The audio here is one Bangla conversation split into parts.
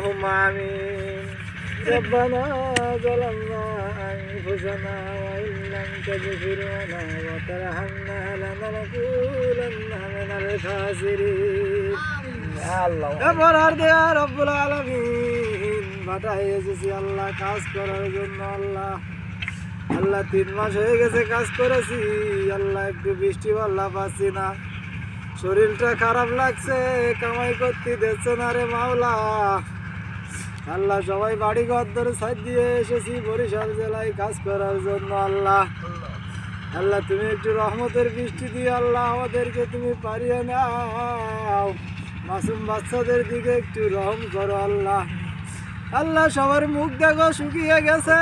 اللهم آمين. ربنا ظلمنا أنفسنا وإن لم تغفر لنا وترحمنا لنكونن من الخاسرين. يا رب العالمين বাটাই এসেছি আল্লাহ কাজ করার জন্য। আল্লাহ 3 মাস হয়ে গেছে কাজ করেছি আল্লাহ, একটু বৃষ্টি আল্লাহ পাচ্ছি না, শরীরটা খারাপ লাগছে, কামাই করতে দিচ্ছে না রে মাওলা। আল্লাহ সবাই বাড়ি ঘর ধরে সাইড দিয়ে এসেছি বরিশাল জেলায় কাজ করার জন্য। আল্লাহ তুমি একটু রহমতের বৃষ্টি দিয়ে আল্লাহ আমাদেরকে তুমি পারিয়ে নাও, মাসুম বাচ্চাদের দিকে একটু রহম করো আল্লাহ সবার মুখ দেখো শুকিয়ে গেছে,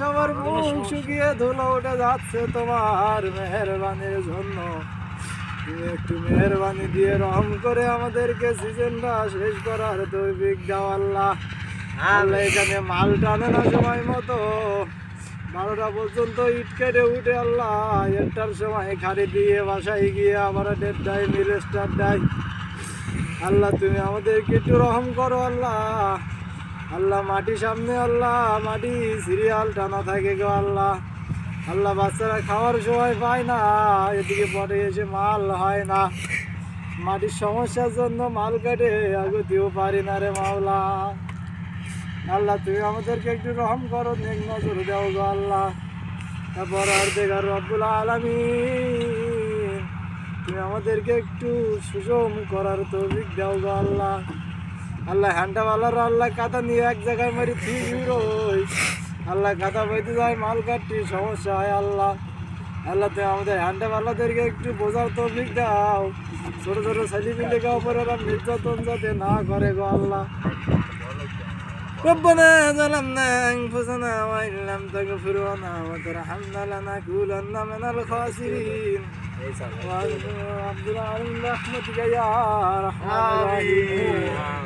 সবার মুখ শুকিয়ে ধুলো উঠে যাচ্ছে তোমার মেহেরবানির জন্য। তুমি একটু মেহেরবানি দিয়ে রহম করে আমাদেরকে সিজনটা শেষ করার তৌফিক দাও আল্লাহ। এখানে মাল টানে না সময় মতো, 12টা পর্যন্ত ইট কেটে উঠে আল্লাহ 1টার সময় খাড়ি দিয়ে বাসায় গিয়ে আবার 1:30টায় মিল স্টার্ট দেয়। আল্লাহ তুমি আমাদেরকে একটু রহম করো আল্লাহ মাটি সামনে মাটি সিরিয়াল টানা থাকে গো আল্লাহ বাচ্চারা খাওয়ার সময় পায় না, এদিকে পরে এসে মাল হয় না, মাটির সমস্যার জন্য মাল কাটে আগতেও পারি না রে মাওলা। আল্লাহ তুমি আমাদেরকে একটু রহম করো, নেক নজর দাও গো তারপর রব্বুল আলামিন তুমি আমাদেরকে একটু সুষম করার তৌফিক দাও গো হ্যান্ডাওয়ালার কাঁথা নিয়ে এক জায়গায় মারি ঠিক রই কাঁথা বইতে যায় মাল কাটটি সমস্যা হয় আল্লাহ তুমি আমাদের হ্যান্ডাওয়ালাদেরকে একটু বোঝার তৌফিক দাও, ছোট ছোট ছেলেপিলেকে উপরে নির্যাতন যাতে না করে গো ربنا ظلمنا أنفسنا وإن لم تغفر لنا وترحمنا لنكونن من الخاسرين. وعبد العالمين برحمتك يا رحمن الرحيم.